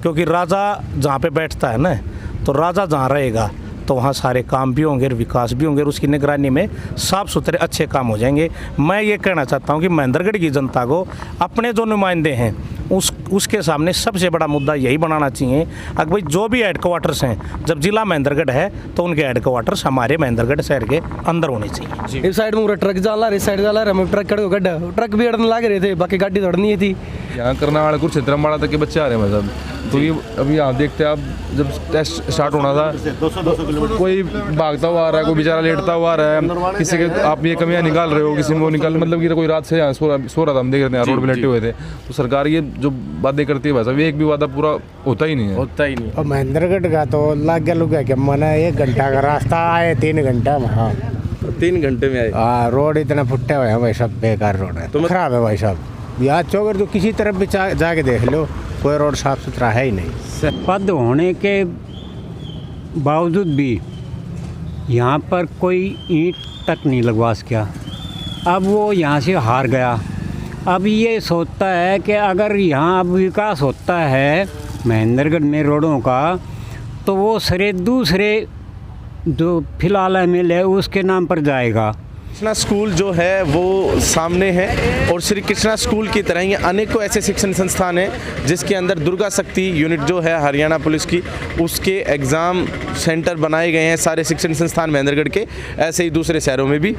क्योंकि राजा जहाँ पे बैठता है ना, तो राजा जहाँ रहेगा तो वहाँ सारे काम भी होंगे, विकास भी होंगे, और उसकी निगरानी में साफ़ सुथरे अच्छे काम हो जाएंगे। मैं ये कहना चाहता हूँ कि महेंद्रगढ़ की जनता को अपने जो नुमाइंदे हैं उसके सामने सबसे बड़ा मुद्दा यही बनाना चाहिए कि भाई जो भी हेडक्वार्टर्स हैं, जब जिला महेंद्रगढ़ है तो उनके हेडक्वार्टर्स हमारे महेंद्रगढ़ शहर के अंदर होने चाहिए। इस साइड में ट्रक जाला, इस साइड जाला, हम ट्रक कड़ गड्ढा, ट्रक भी अड़ने लग रहे थे, बाकी गाड़ी दौड़नी थी। यहाँ करनाल कुरुक्षेत्र तक के बच्चे आ रहे हैं भाई साहब। तो ये अभी आप देखते हैं, आप जब टेस्ट स्टार्ट होना था कोई भागता हुआ आ रहा है, कोई बेचारा लेटता हुआ आ रहा है, किसी के आप ये कमियां निकाल रहे हो, किसी में वो निकाल, मतलब कि कोई रात से यहाँ सो रहा था, हम देख रहे थे रोड पे लेटे हुए थे। तो सरकार ये जो वादे करती है भाई साहब, एक भी वादा पूरा होता ही नहीं है। और महेंद्रगढ़ का तो लग गया लुगा क्या मना, 1 घंटा का रास्ता आए 3 घंटा में। हाँ 3 घंटे में आए। हाँ रोड इतना फुटे हुए हैं भाई साहब, बेकार रोड है, तो खराब है भाई साहब। यहाँ चौगर तो किसी तरफ भी जाके देख लो, कोई रोड साफ सुथरा है ही नहीं। पद होने के बावजूद भी यहाँ पर कोई ईंट तक नहीं लगवा सका। अब वो यहाँ से हार गया। अब ये सोचता है कि अगर यहाँ अब विकास होता है महेंद्रगढ़ में रोडों का, तो वो सरे दूसरे जो फिलहाल MLA है उसके नाम पर जाएगा। कृष्णा स्कूल जो है वो सामने है, और श्री कृष्णा स्कूल की तरह ही अनेकों ऐसे शिक्षण संस्थान हैं जिसके अंदर दुर्गा शक्ति यूनिट जो है हरियाणा पुलिस की, उसके एग्ज़ाम सेंटर बनाए गए हैं सारे शिक्षण संस्थान महेंद्रगढ़ के। ऐसे ही दूसरे शहरों में भी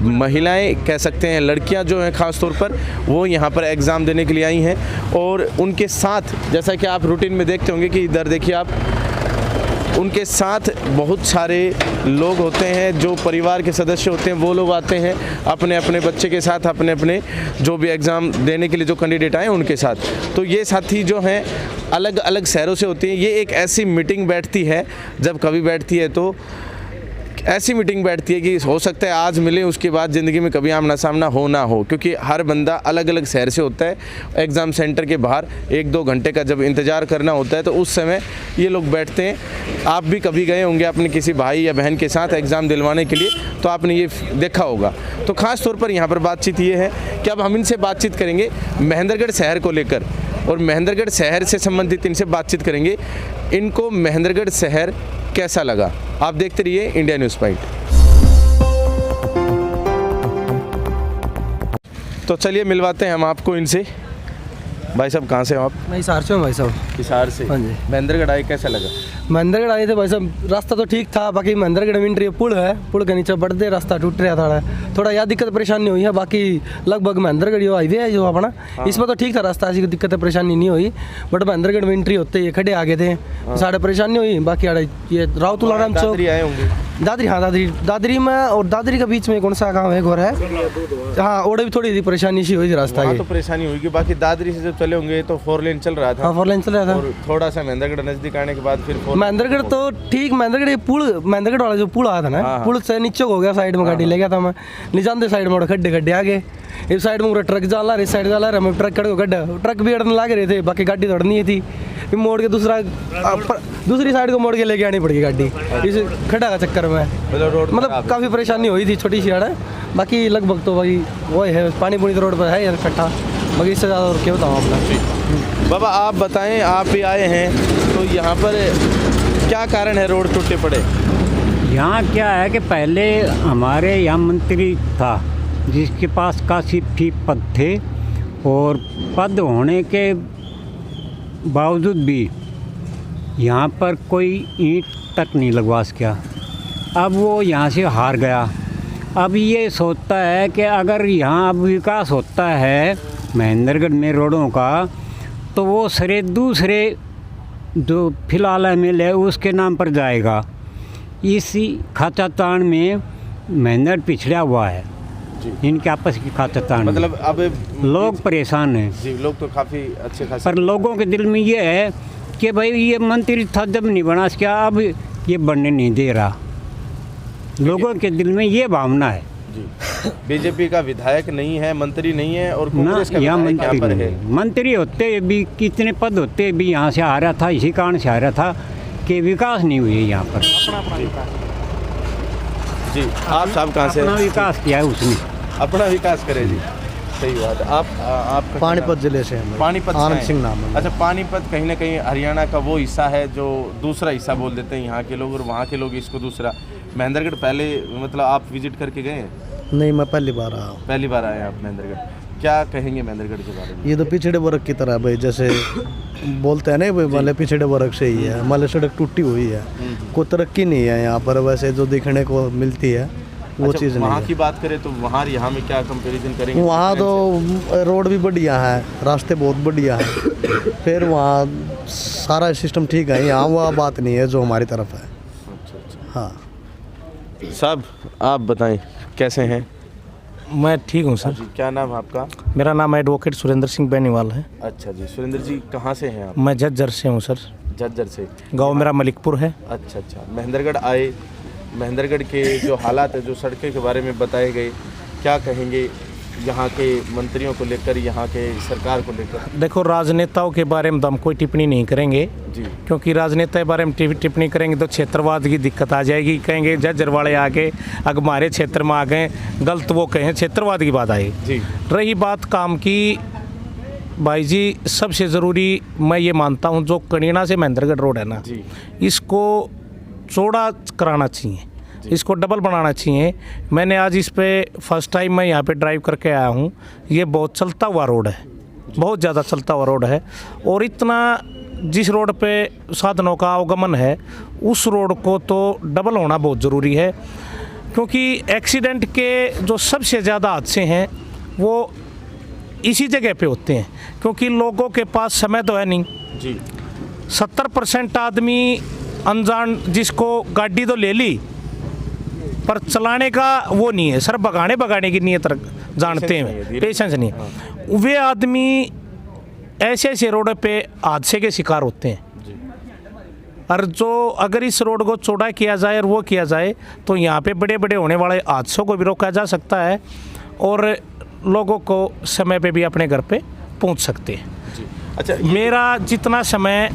महिलाएं कह सकते हैं, लड़कियां जो हैं ख़ास तौर पर, वो यहाँ पर एग्ज़ाम देने के लिए आई हैं। और उनके साथ जैसा कि आप रूटीन में देखते होंगे कि इधर देखिए आप, उनके साथ बहुत सारे लोग होते हैं, जो परिवार के सदस्य होते हैं, वो लोग आते हैं अपने अपने बच्चे के साथ, अपने अपने जो भी एग्ज़ाम देने के लिए जो कैंडिडेट आए उनके साथ। तो ये साथी जो हैं अलग अलग शहरों से होते हैं। ये एक ऐसी मीटिंग बैठती है, जब कभी बैठती है तो ऐसी मीटिंग बैठती है कि हो सकता है आज मिले, उसके बाद ज़िंदगी में कभी आमना सामना हो ना हो, क्योंकि हर बंदा अलग अलग शहर से होता है। एग्ज़ाम सेंटर के बाहर 1-2 घंटे का जब इंतज़ार करना होता है तो उस समय ये लोग बैठते हैं। आप भी कभी गए होंगे अपने किसी भाई या बहन के साथ एग्ज़ाम दिलवाने के लिए, तो आपने ये देखा होगा। तो ख़ास तौर पर यहाँ पर बातचीत ये है कि अब हम इनसे बातचीत करेंगे महेंद्रगढ़ शहर को लेकर, और महेंद्रगढ़ शहर से संबंधित इनसे बातचीत करेंगे। इनको महेंद्रगढ़ शहर कैसा लगा, आप देखते रहिए इंडिया न्यूज़ पॉइंट। तो चलिए मिलवाते हैं हम आपको इनसे। भाई साहब कहाँ से हो आप? मैं हिसार से हूँ भाई साहब। हिसार से। हाँ जी। महेंद्रगढ़ आए कैसा लगा? महेंद्रगढ़ आए थे भाई साहब, रास्ता तो ठीक था, बाकी महेंद्रगढ़ विंट्री पुल है, पुल के नीचे बढ़ते रास्ता टूट रहा था, थोड़ा याद दिक्कत परेशानी हुई है। बाकी लगभग महेंद्रगढ़ जो हाईवे है जो अपना, इसमें तो ठीक था रास्ता, ऐसी दिक्कत परेशानी नहीं हुई। बट महेंद्रगढ़ विंट्री होते ही खड़े आगे थे, साढ़े परेशानी हुई। बाकी ये राउतुलाराम चौक आए होंगे, दादरी, हाँ दादरी में और दादरी के बीच में कौन सा गाँव है, गोर है, हाँ ओडे भी थोड़ी परेशानी सी हुई थी रास्ता की। तो परेशानी हुई कि बाकी दादरी से जब चले होंगे तो 4 लेन चल रहा था। हाँ 4 लेन चल रहा था, और थोड़ा सा महेंद्रगढ़ नजदीक आने के बाद फिर महेंद्रगढ़ तो ठीक, महेंद्रगढ़ पुल, महेंद्रगढ़ वाला जो पुल आया था ना, पुल से नीचे हो गया, साइड में गाड़ी ले गया था मैं, निजानदे साइड में खड्डे खड्डे आगे, इस साइड में ट्रक जाला, इस साइड जाला, हम ट्रक कड़ गड्ढा, ट्रक भी अड़ने लग रहे थे, बाकी गाड़ी दौड़नी थी, फिर मोड़ के दूसरी साइड को मोड़ के लेके आनी पड़ेगी गाड़ी इस खड्डा का चक्कर में। मतलब काफ़ी परेशानी हुई थी, छोटी सी है, बाकी लगभग तो भाई वो है, पानी पुनी तो रोड पर है यार इकट्ठा, बाकी इससे ज़्यादा और क्या बताऊँ अपना। बाबा आप बताएं, आप भी आए हैं तो यहाँ पर क्या कारण है रोड टूटे पड़े? यहाँ क्या है कि पहले हमारे यहाँ मंत्री था जिसके पास काफ़ी पद थे, और पद होने के बावजूद भी यहाँ पर कोई ईंट तक नहीं लगवा सका। अब वो यहाँ से हार गया। अब ये सोचता है कि अगर यहाँ अब विकास होता है महेंद्रगढ़ में रोडों का, तो वो सरे दूसरे जो फिलहाल MLA है उसके नाम पर जाएगा। इसी खाचातान में महेंद्रगढ़ पिछड़ा हुआ है, इनके आपस की खाचातान, मतलब अब लोग परेशान हैं जी, लोग तो काफ़ी अच्छे खासे, पर लोगों के दिल में ये है कि भाई ये मंत्री था जब नहीं बना सका, अब ये बनने नहीं दे रहा। लोगों के दिल में ये भावना है जी। बीजेपी का विधायक नहीं है, मंत्री नहीं है, और ना, कांग्रेस का यहाँ विधायक यहाँ पर है। मंत्री होते भी, कितने पद होते भी यहाँ से आ रहा था, इसी कारण से आ रहा था कि विकास नहीं हुई है यहाँ पर। जी आप साहब कहाँ से? अपना विकास किया है उसने, अपना विकास करे जी। सही बात है। आप पानीपत जिले से हैं। पानीपत से आनंद हैं। सिंह नाम है। अच्छा, पानीपत कहीं ना कहीं हरियाणा का वो हिस्सा है जो दूसरा हिस्सा बोल देते हैं यहाँ के लोग, और वहाँ के लोग इसको दूसरा। महेंद्रगढ़ पहले मतलब आप विजिट करके गए हैं? नहीं, मैं पहली बार आया हूँ। पहली बार आए हैं आप महेंद्रगढ़। क्या कहेंगे महेंद्रगढ़ के बारे में? ये तो पिछड़े वर्ग की तरह भाई, जैसे बोलते हैं ना भाई, माले पिछड़े वर्ग से ही है। माले सड़क टूटी हुई है, कोई तरक्की नहीं है यहाँ पर, वैसे जो देखने को मिलती है वो अच्छा, चीज़ नहीं वहाँ है। की बात करें तो वहाँ यहाँ में क्या कंपैरिजन करेंगे? वहाँ तो रोड भी बढ़िया है, रास्ते बहुत बढ़िया है, फिर वहाँ सारा सिस्टम ठीक है। यहाँ वह बात नहीं है जो हमारी तरफ है। हाँ साहब आप बताएं कैसे हैं? मैं ठीक हूँ सर। जी, क्या नाम है आपका? मेरा नाम एडवोकेट सुरेंद्र सिंह बेनीवाल है। अच्छा जी, सुरेंद्र जी कहाँ से हैं आप? मैं झज्जर से हूँ सर। झज्जर से। गांव मेरा मलिकपुर है। अच्छा, महेंद्रगढ़ आए, महेंद्रगढ़ के जो हालात है, जो सड़कें के बारे में बताए गए, क्या कहेंगे यहाँ के मंत्रियों को लेकर, यहाँ के सरकार को लेकर? देखो, राजनेताओं के बारे में तो हम कोई टिप्पणी नहीं करेंगे जी, क्योंकि राजनेता के बारे में टिप्पणी करेंगे तो क्षेत्रवाद की दिक्कत आ जाएगी। कहेंगे झज्जर वाले आके अगर हमारे क्षेत्र में आ गए गलत, वो कहें क्षेत्रवाद की बात आई जी। रही बात काम की, भाई जी सबसे ज़रूरी मैं ये मानता हूँ जो कनीना से महेंद्रगढ़ रोड है ना जी, इसको चौड़ा कराना चाहिए, इसको डबल बनाना चाहिए। मैंने आज इस पे फर्स्ट टाइम मैं यहाँ पे ड्राइव करके आया हूँ। ये बहुत चलता हुआ रोड है, बहुत ज़्यादा चलता हुआ रोड है, और इतना जिस रोड पे साधनों का आवागमन है उस रोड को तो डबल होना बहुत ज़रूरी है, क्योंकि एक्सीडेंट के जो सबसे ज़्यादा हादसे हैं वो इसी जगह पे होते हैं, क्योंकि लोगों के पास समय तो है नहीं जी। 70% आदमी अनजान, जिसको गाड़ी तो ले ली पर चलाने का वो नहीं है, सर भगाने की नीयत जानते हैं, पेशेंस नहीं है। वे आदमी ऐसे ऐसे रोड पे हादसे के शिकार होते हैं। और जो अगर इस रोड को चौड़ा किया जाए और वो किया जाए तो यहाँ पे बड़े बड़े होने वाले हादसों को भी रोका जा सकता है और लोगों को समय पे भी अपने घर पे पहुँच सकते हैं। अच्छा, मेरा जितना समय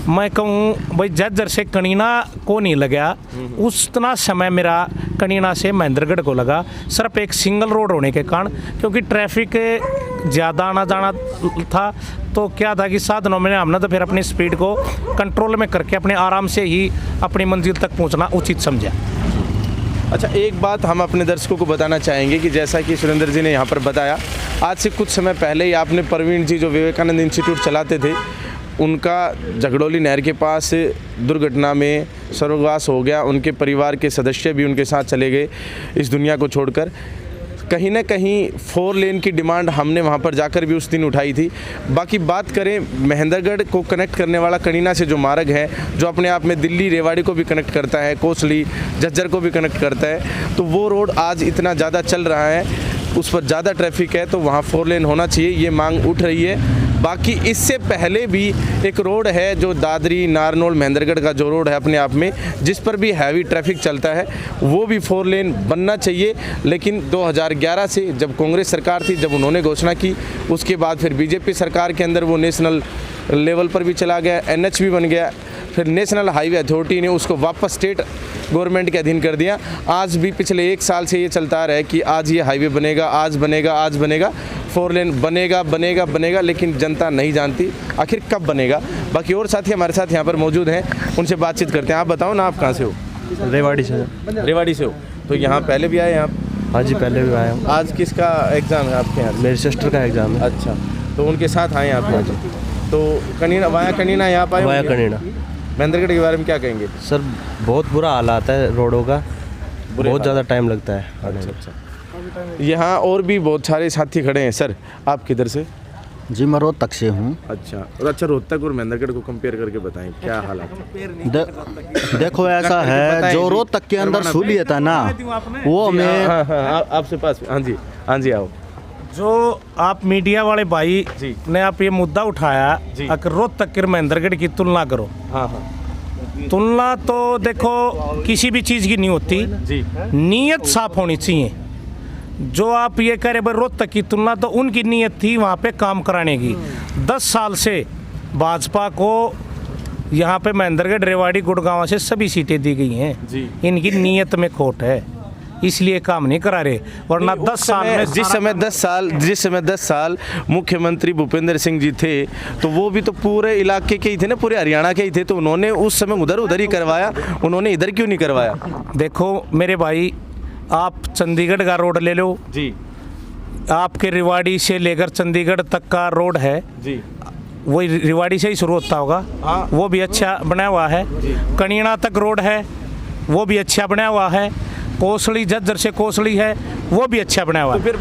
मैं कहूँ भाई झज्जर से कनीना को नहीं लगा, उतना समय मेरा कनीना से महेंद्रगढ़ को लगा, सिर्फ एक सिंगल रोड होने के कारण, क्योंकि ट्रैफिक ज़्यादा आना जाना था। तो क्या था कि साधनों में हमने तो फिर अपनी स्पीड को कंट्रोल में करके अपने आराम से ही अपनी मंजिल तक पहुँचना उचित समझा। अच्छा, एक बात हम अपने दर्शकों को बताना चाहेंगे कि जैसा कि सुरेंद्र जी ने यहाँ पर बताया, आज से कुछ समय पहले ही आपने प्रवीण जी जो विवेकानंद इंस्टीट्यूट चलाते थे, उनका झगड़ोली नहर के पास दुर्घटना में स्वर्गवास हो गया। उनके परिवार के सदस्य भी उनके साथ चले गए इस दुनिया को छोड़कर। कहीं ना कहीं 4 लेन की डिमांड हमने वहाँ पर जाकर भी उस दिन उठाई थी। बाकी बात करें महेंद्रगढ़ को कनेक्ट करने वाला कनीना से जो मार्ग है, जो अपने आप में दिल्ली रेवाड़ी को भी कनेक्ट करता है, कोसली झज्जर को भी कनेक्ट करता है, तो वो रोड आज इतना ज़्यादा चल रहा है, उस पर ज़्यादा ट्रैफिक है, तो वहाँ 4 लेन होना चाहिए, ये मांग उठ रही है। बाकी इससे पहले भी एक रोड है जो दादरी नारनौल महेंद्रगढ़ का जो रोड है अपने आप में, जिस पर भी हैवी ट्रैफिक चलता है, वो भी 4 लेन बनना चाहिए। लेकिन 2011 से जब कांग्रेस सरकार थी, जब उन्होंने घोषणा की, उसके बाद फिर बीजेपी सरकार के अंदर वो नेशनल लेवल पर भी चला गया, NH भी बन गया, फिर नेशनल हाईवे अथॉरिटी ने उसको वापस स्टेट गवर्नमेंट के अधीन कर दिया। आज भी पिछले 1 साल से ये चलता रहा है कि आज ये हाईवे बनेगा, आज बनेगा, आज बनेगा, 4 लेन बनेगा, लेकिन जनता नहीं जानती आखिर कब बनेगा। बाकी और साथी हमारे साथ यहाँ पर मौजूद हैं, उनसे बातचीत करते हैं। आप बताओ ना, आप कहाँ से हो? रेवाड़ी से। रेवाड़ी से हो, तो यहाँ पहले भी आए हैं आप? हाँ जी, पहले भी आया हूँ। आज किसका एग्ज़ाम है आपके यहाँ? मेरी सिस्टर का एग्ज़ाम है। अच्छा, तो उनके साथ आए हैं आप? तो कनीना, वाया कनीना यहाँ पाए? वाया कनीना। महेंद्रगढ़ के बारे में क्या कहेंगे? सर बहुत बुरा हालात है रोडों का, बहुत ज़्यादा टाइम लगता है। अच्छा, यहाँ और भी बहुत सारे साथी खड़े हैं। सर आप किधर से? जी, मैं रोहतक से हूँ। अच्छा, और अच्छा रोहतक और महेंद्रगढ़ को कंपेयर करके बताएं क्या हालात है? देखो ऐसा है, जो रोहतक के अंदर सहूलियत है ना वो हमें आपसे पास। हाँ जी आओ। जो आप मीडिया वाले भाई जी ने आप ये मुद्दा उठाया, अगर रोहतक और महेंद्रगढ़ की तुलना करो, हाँ, तुलना तो देखो किसी भी चीज़ की नहीं होती जी, नीयत साफ होनी चाहिए। जो आप ये कह रहे भाई रोहतक की तुलना, तो उनकी नीयत थी वहाँ पे काम कराने की। 10 साल से भाजपा को यहाँ पे महेंद्रगढ़ रेवाड़ी गुड़गांव से सभी सीटें दी गई हैं जी। इनकी नीयत में खोट है, इसलिए काम नहीं करा रहे। वरना 10 साल में जिस समय 10 साल मुख्यमंत्री भूपेंद्र सिंह जी थे तो वो भी तो पूरे इलाके के ही थे ना, पूरे हरियाणा के ही थे, तो उन्होंने उस समय उधर ही करवाया, उन्होंने इधर क्यों नहीं करवाया? देखो मेरे भाई, आप चंडीगढ़ का रोड ले लो जी, आपके रेवाड़ी से लेकर चंडीगढ़ तक का रोड है जी, वो रेवाड़ी से ही शुरू होता होगा, वो भी अच्छा बना हुआ है। कणीना तक रोड है, वो भी अच्छा बना हुआ है। कोसली, झज्जर से कोसली है, वो भी अच्छा बना हुआ है। तो फिर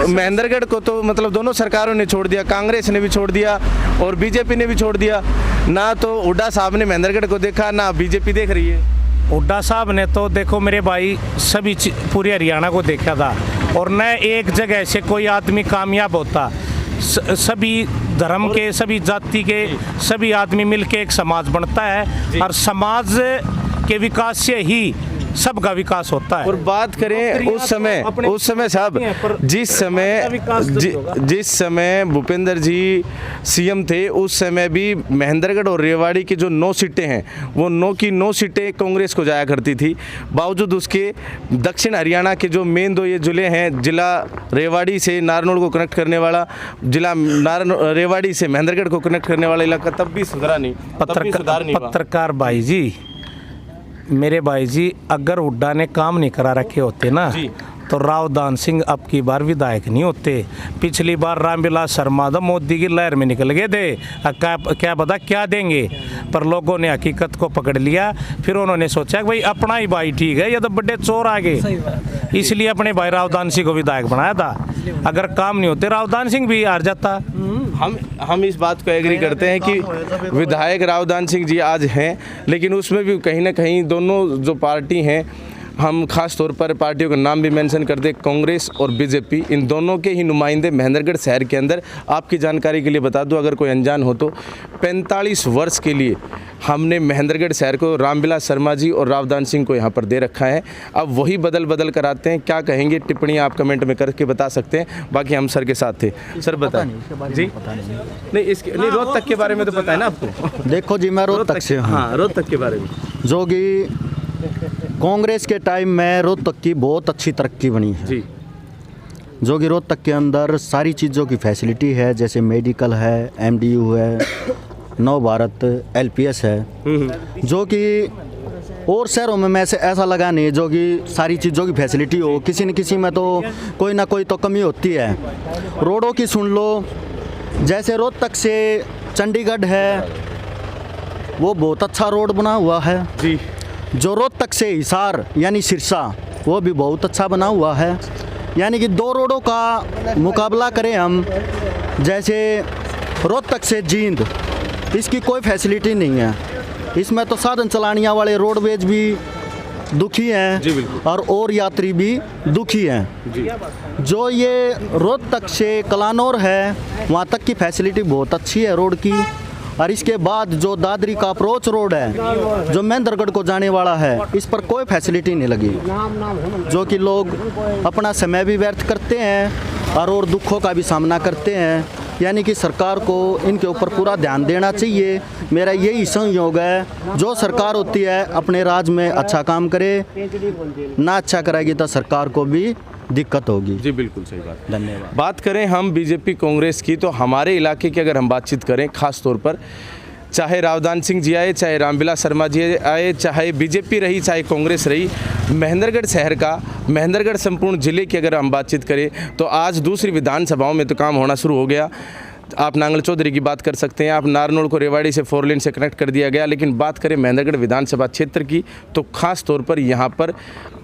महेंद्रगढ़ को तो मतलब दोनों सरकारों ने छोड़ दिया, कांग्रेस ने भी छोड़ दिया और बीजेपी ने भी छोड़ दिया ना। तो हुड्डा साहब ने महेंद्रगढ़ को देखा ना बीजेपी देख रही है। हुड्डा साहब ने तो देखो मेरे भाई सभी पूरे हरियाणा को देखा था, और न एक जगह से कोई आदमी कामयाब होता। सभी धर्म के, सभी जाति के सभी आदमी मिलके एक समाज बनता है, और समाज के विकास से ही सबका विकास होता है। और बात करें उस समय साहब, जिस समय भूपेंद्र जी सीएम थे उस समय भी महेंद्रगढ़ और रेवाड़ी की जो 9 सीटें हैं वो 9 की 9 सीटें कांग्रेस को जाया करती थी। बावजूद उसके दक्षिण हरियाणा के जो मेन 2 ये जिले हैं, जिला रेवाड़ी से नारनौल को कनेक्ट करने वाला, जिला रेवाड़ी से महेंद्रगढ़ को कनेक्ट करने वाला इलाका तब भी सुधरा नहीं। पत्रकार भाई जी, मेरे भाई जी, अगर हुड्डा ने काम नहीं करा रखे होते ना तो रावदान सिंह अब की बार विधायक नहीं होते। पिछली बार रामविलास शर्मा तो मोदी की लहर में निकल गए थे, क्या पता क्या देंगे, पर लोगों ने हकीकत को पकड़ लिया। फिर उन्होंने सोचा कि भाई अपना ही भाई ठीक है, ये तो बड़े चोर आ गए, इसलिए अपने भाई रावदान सिंह को विधायक बनाया था। अगर काम नहीं होते रावदान सिंह भी हार जाता। हम इस बात को एग्री करते हैं कि विधायक रावदान सिंह जी आज हैं, लेकिन उसमें भी कहीं ना कहीं दोनों जो पार्टी हैं, हम खास तौर पर पार्टियों का नाम भी मेंशन कर दें, कांग्रेस और बीजेपी, इन दोनों के ही नुमाइंदे महेंद्रगढ़ शहर के अंदर। आपकी जानकारी के लिए बता दूं, अगर कोई अनजान हो तो 45 वर्ष के लिए हमने महेंद्रगढ़ शहर को रामविलास शर्मा जी और रावदान सिंह को यहाँ पर दे रखा है। अब वही बदल कर आते हैं। क्या कहेंगे, टिप्पणियाँ आप कमेंट में करके बता सकते हैं। बाकी हम सर के साथ थे। सर बताएं जी। नहीं, रोहतक के बारे में तो पता है ना आपको? देखो जी, मैं रोहतक से हूँ। हाँ, रोहतक के बारे में जो कि कांग्रेस के टाइम में रोहतक की बहुत अच्छी तरक्की बनी है जी, जो कि रोहतक के अंदर सारी चीज़ों की फैसिलिटी है, जैसे मेडिकल है, MDU है, नव भारत LPS है, जो कि और शहरों में से ऐसा लगा नहीं जो कि सारी चीज़ों की फैसिलिटी हो। किसी न किसी में तो कोई ना कोई तो कमी होती है। रोडों की सुन लो, जैसे रोहतक से चंडीगढ़ है वो बहुत अच्छा रोड बना हुआ है जी। जो रोहतक से हिसार यानी सिरसा वो भी बहुत अच्छा बना हुआ है। यानी कि 2 रोडों का मुकाबला करें हम, जैसे रोहतक से जींद, इसकी कोई फैसिलिटी नहीं है। इसमें तो साधन चलाने वाले रोडवेज भी दुखी हैं और यात्री भी दुखी हैं जी। जो ये रोहतक से कलानौर है वहाँ तक की फैसिलिटी बहुत अच्छी है रोड की। और इसके बाद जो दादरी का अप्रोच रोड है जो महेंद्रगढ़ को जाने वाला है, इस पर कोई फैसिलिटी नहीं लगी, जो कि लोग अपना समय भी व्यर्थ करते हैं और दुखों का भी सामना करते हैं। यानी कि सरकार को इनके ऊपर पूरा ध्यान देना चाहिए। मेरा यही संयोग है, जो सरकार होती है अपने राज्य में अच्छा काम करे, ना अच्छा कराएगी तो सरकार को भी दिक्कत होगी जी। बिल्कुल सही बात, धन्यवाद। बात करें हम बीजेपी कांग्रेस की, तो हमारे इलाके की अगर हम बातचीत करें खास तौर पर, चाहे रावदान सिंह जी आए, चाहे रामविलास शर्मा जी आए, चाहे बीजेपी रही, चाहे कांग्रेस रही, महेंद्रगढ़ शहर का, महेंद्रगढ़ संपूर्ण जिले की अगर हम बातचीत करें तो आज दूसरी विधानसभाओं में तो काम होना शुरू हो गया। आप नांगल चौधरी की बात कर सकते हैं, आप नारनौल को रेवाड़ी से 4 लेन से कनेक्ट कर दिया गया। लेकिन बात करें महेंद्रगढ़ विधानसभा क्षेत्र की, तो खास तौर पर यहाँ पर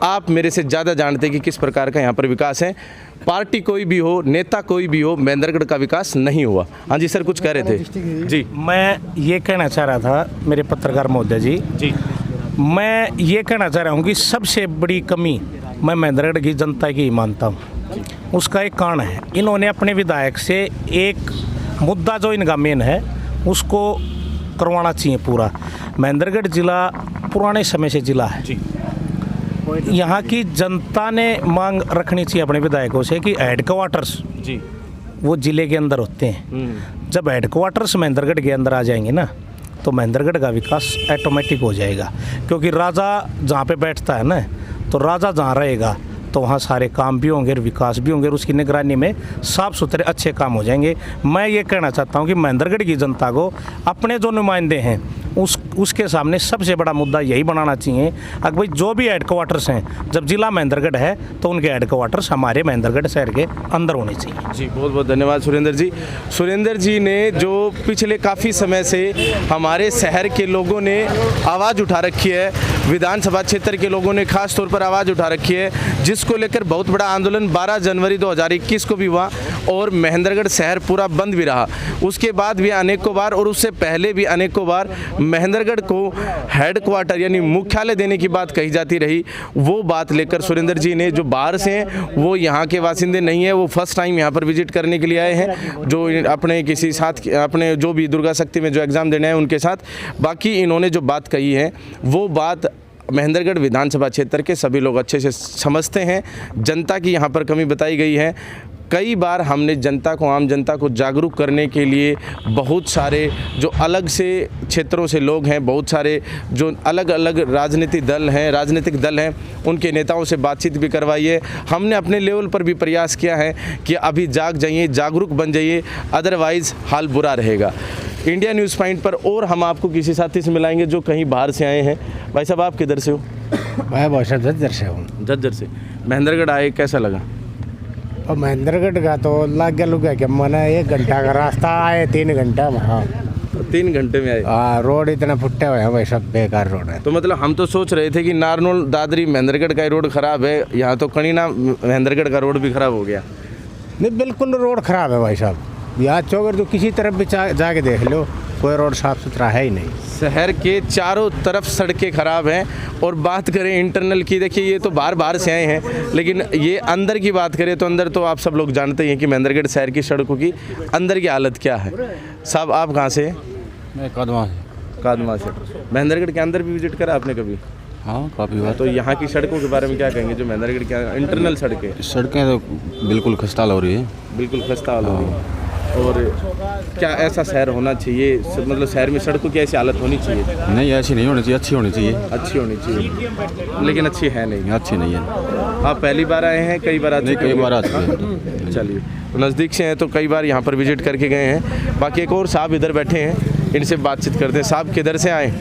आप मेरे से ज़्यादा जानते हैं कि किस प्रकार का यहाँ पर विकास है। पार्टी कोई भी हो, नेता कोई भी हो, महेंद्रगढ़ का विकास नहीं हुआ। हाँ जी सर, कुछ कह रहे थे जी। मैं ये कहना चाह रहा था मेरे पत्रकार महोदय जी, मैं ये कहना चाह रहा हूँ कि सबसे बड़ी कमी मैं महेंद्रगढ़ की जनता की मानता हूँ। उसका एक कारण है, इन्होंने अपने विधायक से एक मुद्दा जो इनका मेन है उसको करवाना चाहिए पूरा। महेंद्रगढ़ जिला पुराने समय से जिला है जी। यहाँ की जनता ने मांग रखनी चाहिए अपने विधायकों से कि हेडक्वार्टर्स जी वो जिले के अंदर होते हैं। जब हेडक्वार्टर्स महेंद्रगढ़ के अंदर आ जाएंगे ना तो महेंद्रगढ़ का विकास ऑटोमेटिक हो जाएगा, क्योंकि राजा जहाँ पे बैठता है ना, तो राजा जहाँ रहेगा तो वहाँ सारे काम भी होंगे, विकास भी होंगे, उसकी निगरानी में साफ सुथरे अच्छे काम हो जाएंगे। मैं ये कहना चाहता हूँ कि महेंद्रगढ़ की जनता को अपने जो नुमाइंदे हैं उसके सामने सबसे बड़ा मुद्दा यही बनाना चाहिए कि भाई जो भी हेडक्वार्टर्स हैं, जब जिला महेंद्रगढ़ है तो उनके हेडक्वार्टर्स हमारे महेंद्रगढ़ शहर के अंदर होने चाहिए। जी बहुत बहुत धन्यवाद सुरेंद्र जी। सुरेंद्र जी ने जो पिछले काफ़ी समय से हमारे शहर के लोगों ने आवाज़ उठा रखी है, विधानसभा क्षेत्र के लोगों ने खास तौर पर आवाज़ उठा रखी है, जिसको लेकर बहुत बड़ा आंदोलन 12 जनवरी 2021 को भी हुआ और महेंद्रगढ़ शहर पूरा बंद भी रहा। उसके बाद भी अनेकों बार और उससे पहले भी अनेकों बार महेंद्रगढ़ को हेडक्वार्टर यानी मुख्यालय देने की बात कही जाती रही। वो बात लेकर सुरेंद्र जी ने, जो बाहर से हैं वो यहाँ के वासिंदे नहीं है, वो फर्स्ट टाइम यहाँ पर विजिट करने के लिए आए हैं, जो अपने किसी साथ अपने जो भी दुर्गा शक्ति में जो एग्ज़ाम देने हैं उनके साथ। बाकी इन्होंने जो बात कही है वो बात महेंद्रगढ़ विधानसभा क्षेत्र के सभी लोग अच्छे से समझते हैं। जनता की यहाँ पर कमी बताई गई है। कई बार हमने जनता को, आम जनता को जागरूक करने के लिए बहुत सारे जो अलग से क्षेत्रों से लोग हैं, बहुत सारे जो अलग अलग राजनीतिक दल हैं, उनके नेताओं से बातचीत भी करवाई है। हमने अपने लेवल पर भी प्रयास किया है कि अभी जाग जाइए, जागरूक बन जाइए, अदरवाइज़ हाल बुरा रहेगा। इंडिया न्यूज़ पॉइंट पर और हम आपको किसी साथी से मिलाएंगे जो कहीं बाहर से आए हैं। भाई साहब, आप किधर से हो? मैं बहुत झज्जर से हूँ। झज्जर से महेंद्रगढ़ आए, कैसा लगा? और महेंद्रगढ़ का तो लग गया लुगा कि मैंने 1 घंटा का रास्ता आए 3 घंटा में। हाँ 3 घंटे में आए। हाँ, रोड इतना फुटे हुए हैं भाई, सब बेकार रोड है। तो मतलब हम तो सोच रहे थे कि नारनौल दादरी महेंद्रगढ़ का रोड ख़राब है, यहाँ तो कणीना महेंद्रगढ़ का रोड भी ख़राब हो गया। नहीं, बिल्कुल रोड ख़राब है भाई साहब। यहाँ चौगर तो किसी तरफ भी जाके देख लो, कोई रोड साफ़ सुथरा है ही नहीं। शहर के चारों तरफ सड़कें ख़राब हैं। और बात करें इंटरनल की, देखिए ये तो बाहर से आए हैं, लेकिन ये अंदर की बात करें तो अंदर तो आप सब लोग जानते ही हैं कि महेंद्रगढ़ शहर की सड़कों की अंदर की हालत क्या है। साहब, आप कहाँ से? मैं कादमा से। महेंद्रगढ़ के अंदर भी विजिट करा आपने कभी? हाँ, काफ़ी बार। तो यहाँ की सड़कों के बारे में क्या कहेंगे, जो महेंद्रगढ़ की इंटरनल सड़कें? सड़कें तो बिल्कुल खस्ता हो रही है। बिल्कुल खस्ता हाल हो रही है। और क्या ऐसा शहर होना चाहिए, मतलब शहर में सड़कों की ऐसी हालत होनी चाहिए? नहीं, ऐसी नहीं होनी चाहिए, अच्छी होनी चाहिए। अच्छी होनी चाहिए, लेकिन अच्छी है नहीं। अच्छी नहीं है। आप पहली बार आए हैं, कई बार आ चुके हैं? कई बार आ चुके हैं। चलिए, तो नज़दीक से हैं तो कई बार यहाँ पर विजिट करके गए हैं। बाकी एक और साहब इधर बैठे हैं, इनसे बातचीत करते हैं। साहब, किधर से आए?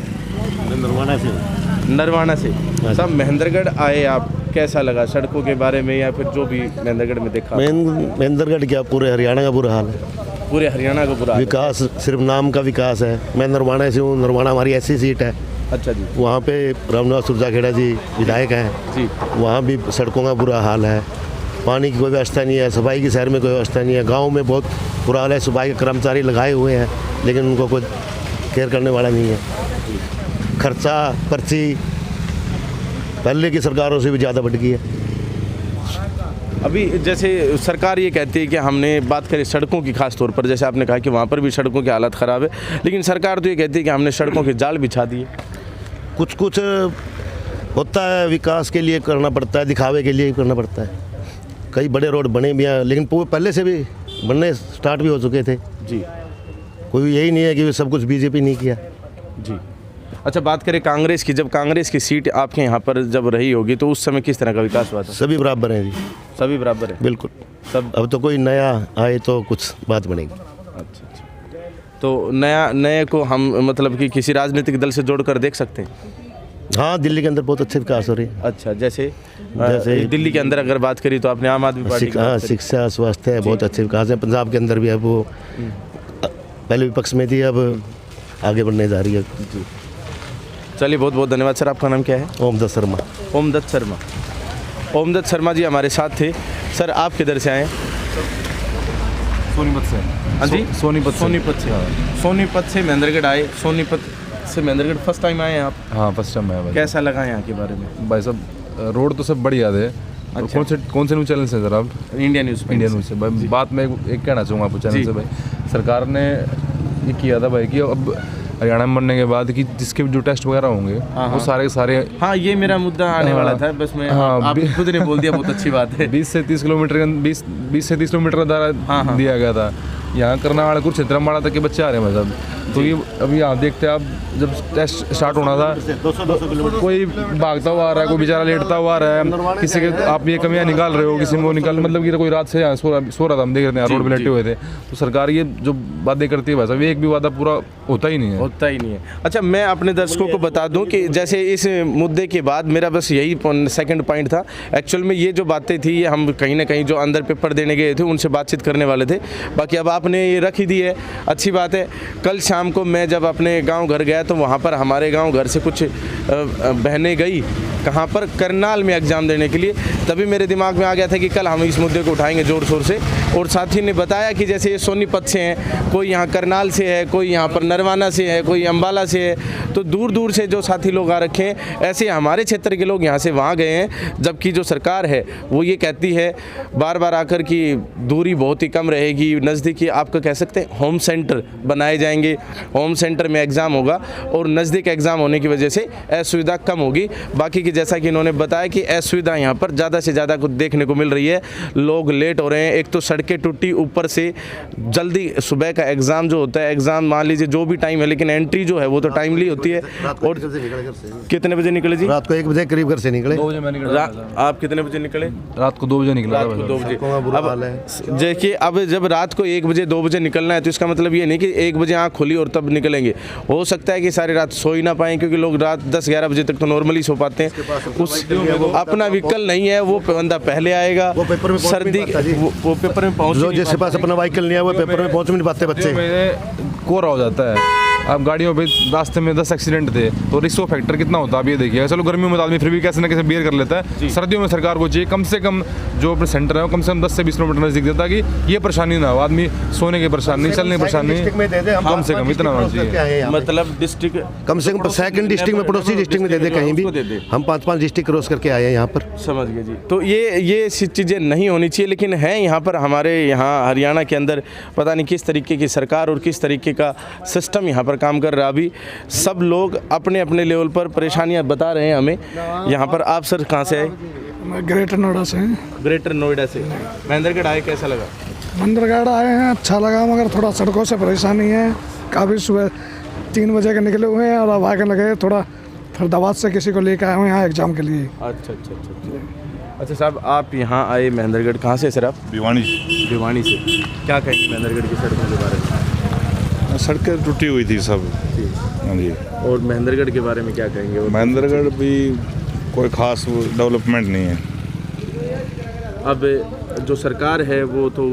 नरवाना से। साहब, महेंद्रगढ़ आए आप, कैसा लगा सड़कों के बारे में या फिर जो भी महेंद्रगढ़ में देखा? महेंद्रगढ़ क्या, पूरे हरियाणा का बुरा हाल है। पूरे हरियाणा का बुरा हाल। विकास सिर्फ नाम का विकास है। मैं नरवाना से हूँ, नरवाना हमारी ऐसी सीट है। अच्छा जी। वहाँ पे रामनिवास सुरजाखेड़ा जी विधायक हैं जी। वहाँ भी सड़कों का बुरा हाल है, पानी की कोई व्यवस्था नहीं है, सफाई की शहर में कोई व्यवस्था नहीं है। गाँव में बहुत बुरा हाल है, सफाई के कर्मचारी लगाए हुए हैं लेकिन उनको कोई केयर करने वाला नहीं है। खर्चा पर्ची पहले की सरकारों से भी ज़्यादा बढ़ गई है। अभी जैसे सरकार ये कहती है कि हमने बात करें सड़कों की, खास तौर पर जैसे आपने कहा कि वहाँ पर भी सड़कों की हालत ख़राब है, लेकिन सरकार तो ये कहती है कि हमने सड़कों के जाल बिछा दिए। कुछ कुछ होता है, विकास के लिए करना पड़ता है, दिखावे के लिए करना पड़ता है। कई बड़े रोड बने भी हैं लेकिन पहले से भी बनने स्टार्ट भी हो चुके थे जी। कोई यही नहीं है कि सब कुछ बीजेपी नहीं किया जी। अच्छा, बात करें कांग्रेस की, जब कांग्रेस की सीट आपके यहाँ पर जब रही होगी तो उस समय किस तरह का विकास हुआ था? सभी बराबर हैं जी, सभी बराबर है बिल्कुल सब। अब तो कोई नया आए तो कुछ बात बनेगी। अच्छा अच्छा, तो नए को हम मतलब कि किसी राजनीतिक दल से जोड़कर देख सकते हैं? हाँ, दिल्ली के अंदर बहुत अच्छे विकास हो रहे हैं। अच्छा, जैसे दिल्ली के अंदर अगर बात करी तो आपने आम आदमी पार्टी की हाँ, शिक्षा स्वास्थ्य है, बहुत अच्छे विकास है। पंजाब के अंदर भी अब वो पहले विपक्ष में थी, अब आगे बढ़ने जा रही है। जी। चलिए, बहुत बहुत धन्यवाद सर। आपका नाम क्या है? ओमदत्त शर्मा। ओमदत्त शर्मा। ओमदत्त शर्मा जी हमारे साथ थे। सर, आप किधर से आए? सोनीपत से। हाँ जी, सोनीपत से। सोनीपत से महेंद्रगढ़ आए। सोनीपत से महेंद्रगढ़ फर्स्ट टाइम आए हैं आप? हाँ, फर्स्ट टाइम आया भाई। कैसा लगा यहाँ के बारे में? भाई साहब, रोड तो सब बढ़िया है। अच्छा। कौन से न्यूज़ चैनल से सर आप? इंडिया न्यूज़ से। भाई बात मैं एक कहना चाहूँगा आपको चैनल से। भाई सरकार ने ये किया था भाई कि अब हरियाणा में बनने के बाद कि जिसके जो टेस्ट वगैरह होंगे वो सारे के सारे। हाँ, ये मेरा मुद्दा आने वाला था, बस मैं आप खुद ने बोल दिया, बहुत अच्छी बात है। 20 से 30 किलोमीटर का दायरा दिया गया था यहाँ करनाल कुरुक्षेत्र अम्बाड़ा तक के बच्चे आ रहे हैं भाई साहब। तो ये अभी आप देखते हैं, आप जब टेस्ट स्टार्ट होना था, 200 किलोमीटर कोई भागता हुआ आ रहा है, कोई बेचारा लेटता हुआ आ रहा है, किसी के आप ये कमियां निकाल रहे हो, किसी में वो निकाल, मतलब कि कोई रात से यहाँ सो रहा था, हम देख रहे हैं रोड पे लेटे हुए थे। तो सरकार ये जो बातें करती है भाई साहब, एक भी वादा पूरा होता ही नहीं है। होता ही नहीं है। अच्छा, मैं अपने दर्शकों को बता दूं कि जैसे इस मुद्दे के बाद मेरा बस यही सेकंड पॉइंट था। एक्चुअल में ये जो बातें थी, ये हम कहीं ना कहीं जो अंदर पेपर देने गए थे उनसे बातचीत करने वाले थे। बाकी अब आपने ये रख ही दी है, अच्छी बात है। कल शाम को मैं जब अपने गांव घर गया तो वहाँ पर हमारे गांव घर से कुछ बहनें गई, कहाँ पर, करनाल में एग्ज़ाम देने के लिए। तभी मेरे दिमाग में आ गया था कि कल हम इस मुद्दे को उठाएंगे ज़ोर शोर से। और साथी ने बताया कि जैसे ये सोनीपत से हैं, कोई यहाँ करनाल से है, कोई यहाँ पर नरवाना से है, कोई अम्बाला से है, तो दूर दूर से जो साथी लोग आ रखे हैं। ऐसे हमारे क्षेत्र के लोग यहाँ से वहाँ गए हैं, जबकि जो सरकार है वो ये कहती है बार बार आकर कि दूरी बहुत ही कम रहेगी, नज़दीकी आपका कह सकते हैं होम सेंटर बनाए जाएंगे, होम सेंटर में एग्ज़ाम होगा और नज़दीक एग्ज़ाम होने की वजह से असुविधा कम होगी। बाकी की जैसा कि इन्होंने बताया कि असुविधा यहाँ पर ज़्यादा से ज़्यादा कुछ देखने को मिल रही है। लोग लेट हो रहे हैं, एक तो सड़कें टूटी, ऊपर से जल्दी सुबह का एग्ज़ाम जो होता है, एग्ज़ाम मान लीजिए जो भी टाइम है, लेकिन एंट्री जो है वो तो टाइमली होती है। और कितने बजे निकले जी? रात को 1 बजे करीब घर से निकले। 2 बजे मैं निकला। आप कितने बजे निकले? रात को 2 बजे निकला। रात को 2 बजे। बुरा हाल है। अब देखिए, अब जब रात को 1 बजे 2 बजे निकलना है तो इसका मतलब ये नहीं कि 1 बजे आँख खुली और तब निकलेंगे। हो सकता है कि सारी रात सो ही ना पाएँ, क्योंकि लोग रात 10-11 बजे तक तो नॉर्मली सो पाते हैं। उस अपना व्हीकल नहीं है, वो बंदा पहले आएगा। वो पेपर में सर्दी वो पेपर में पहुँच, जो जिसके पास अपना व्हीकल नहीं है वो पेपर में पहुंच भी नहीं पाते बच्चे। कोरा हो जाता है। अब गाड़ियों पे रास्ते में 10 एक्सीडेंट थे, तो रिस्क फैक्टर कितना होता है आप ये देखिए। चलो गर्मियों में आदमी फिर भी कैसे न कैसे बियर कर लेता है, सर्दियों में सरकार को चाहिए कम से कम जो अपने सेंटर है वो कम से कम 10 से 20 किलोमीटर नजदीक देता कि ये परेशानी ना हो, आदमी सोने की परेशानी, चलने की परेशानी, कम से कम इतना होना चाहिए। मतलब डिस्ट्रिक्ट कम से कम सेकंड डिस्ट्रिक्ट में, पड़ोसी डिस्ट्रिक्ट में दे दे कहीं भी। हम 5-5 डिस्ट्रिक्ट क्रॉस करके आए हैं यहाँ पर। समझ गए जी। तो ये चीज़ें नहीं होनी चाहिए, लेकिन हैं यहाँ पर हमारे यहाँ हरियाणा के अंदर पता नहीं किस तरीके की सरकार और किस तरीके का सिस्टम यहाँ पर काम कर रहा है। अभी सब लोग अपने अपने लेवल पर परेशानियाँ बता रहे हैं हमें। यहाँ पर आप सर कहाँ से आए? मैं ग्रेटर नोएडा से। ग्रेटर नोएडा से। महेंद्रगढ़ आए, कैसा लगा? महेंद्रगढ़ आए हैं, अच्छा लगा, मगर थोड़ा सड़कों से परेशानी है। काफ़ी सुबह 3 बजे के निकले हुए हैं और अब आगे लगे थोड़ा फरीदाबाद से किसी को लेकर आए हुए हैं यहाँ एग्ज़ाम के लिए। अच्छा साहब, आप यहाँ आए महेंद्रगढ़, कहाँ से सर आप? भिवानी से। क्या कहेंगे महेंद्रगढ़ की सड़कों के बारे में? सड़कें टूटी हुई थी सब। हाँ जी। और महेंद्रगढ़ के बारे में क्या कहेंगे? महेंद्रगढ़ भी कोई खास डेवलपमेंट नहीं है। अब जो सरकार है वो तो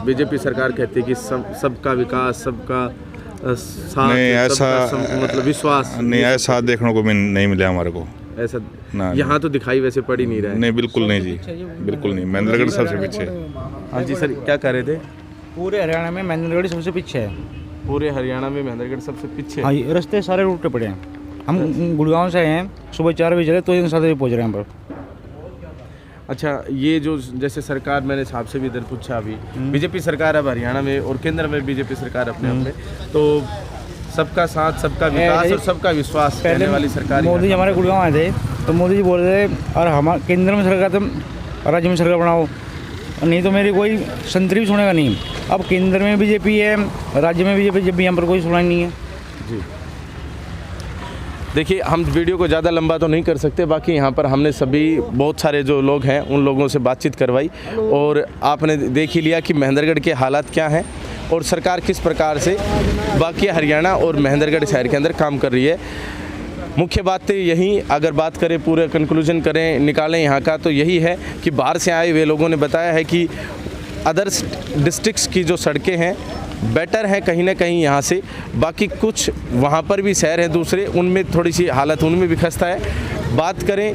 बीजेपी सरकार कहती है कि सबका विकास, सबका साथ, नहीं ऐसा मतलब विश्वास नहीं, ऐसा देखने को भी नहीं मिला हमारे को। ऐसा यहाँ तो दिखाई वैसे पड़ ही नहीं रहा है। नहीं, बिल्कुल नहीं जी, बिल्कुल नहीं। महेंद्रगढ़ सबसे पीछे। हाँ जी सर, क्या कह रहे थे? पूरे हरियाणा में महेंद्रगढ़ सबसे पीछे है। पूरे हरियाणा में महेंद्रगढ़ सबसे पीछे? हाँ, रास्ते सारे रूट पे पड़े हैं। हम गुड़गांव से हैं, सुबह 4 बजे चले तो 7 बजे पहुँच रहे हैं यहाँ पर। अच्छा, ये जो जैसे सरकार, मैंने साहब से भी इधर पूछा, अभी बीजेपी सरकार अब हरियाणा में और केंद्र में बीजेपी सरकार अपने अपने, तो सबका साथ, सबका विकास और सबका विश्वास कहने वाली सरकार। मोदी जी हमारे गुड़गांव आए थे तो मोदी जी बोल रहे थे और हमारे केंद्र में सरकार, तुम राज्य में सरकार बनाओ, नहीं तो मेरी कोई संतरी भी सुनेगा नहीं। अब केंद्र में बीजेपी है, राज्य में बीजेपी, जब भी यहाँ पर कोई सुनाई नहीं है जी। देखिए, हम वीडियो को ज़्यादा लंबा तो नहीं कर सकते, बाकी यहाँ पर हमने सभी बहुत सारे जो लोग हैं उन लोगों से बातचीत करवाई और आपने देख ही लिया कि महेंद्रगढ़ के हालात क्या हैं और सरकार किस प्रकार से बाकी हरियाणा और महेंद्रगढ़ शहर के अंदर काम कर रही है। मुख्य बात तो यही, अगर बात करें, पूरे कंक्लूजन करें, निकालें यहाँ का, तो यही है कि बाहर से आए हुए लोगों ने बताया है कि अदर्स डिस्ट्रिक्ट्स की जो सड़कें हैं बेटर है कहीं ना कहीं यहाँ से, बाकी कुछ वहाँ पर भी शहर हैं दूसरे, उनमें थोड़ी सी हालत उनमें भी खस्ता है। बात करें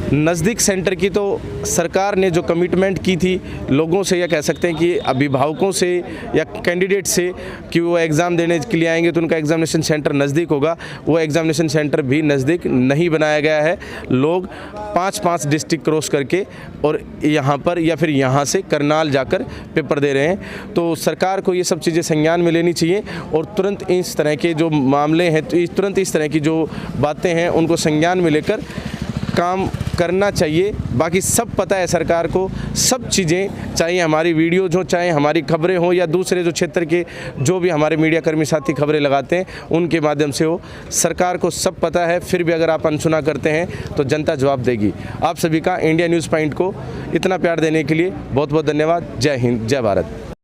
नज़दीक सेंटर की, तो सरकार ने जो कमिटमेंट की थी लोगों से, या कह सकते हैं कि अभिभावकों से या कैंडिडेट से, कि वो एग्ज़ाम देने के लिए आएंगे तो उनका एग्ज़ामिनेशन सेंटर नज़दीक होगा, वो एग्ज़ामिनेशन सेंटर भी नज़दीक नहीं बनाया गया है। लोग 5-5 डिस्ट्रिक्ट क्रॉस करके और यहाँ पर या फिर यहाँ से करनाल जाकर पेपर दे रहे हैं। तो सरकार को ये सब चीज़ें संज्ञान में लेनी चाहिए और तुरंत इस तरह के जो मामले हैं, तुरंत इस तरह की जो बातें हैं उनको संज्ञान में लेकर काम करना चाहिए। बाकी सब पता है सरकार को, सब चीज़ें, चाहे हमारी वीडियोज हो, चाहे हमारी खबरें हो, या दूसरे जो क्षेत्र के जो भी हमारे मीडिया कर्मी साथी खबरें लगाते हैं उनके माध्यम से हो, सरकार को सब पता है। फिर भी अगर आप अनसुना करते हैं तो जनता जवाब देगी। आप सभी का इंडिया न्यूज़ पॉइंट को इतना प्यार देने के लिए बहुत बहुत धन्यवाद। जय हिंद, जय भारत।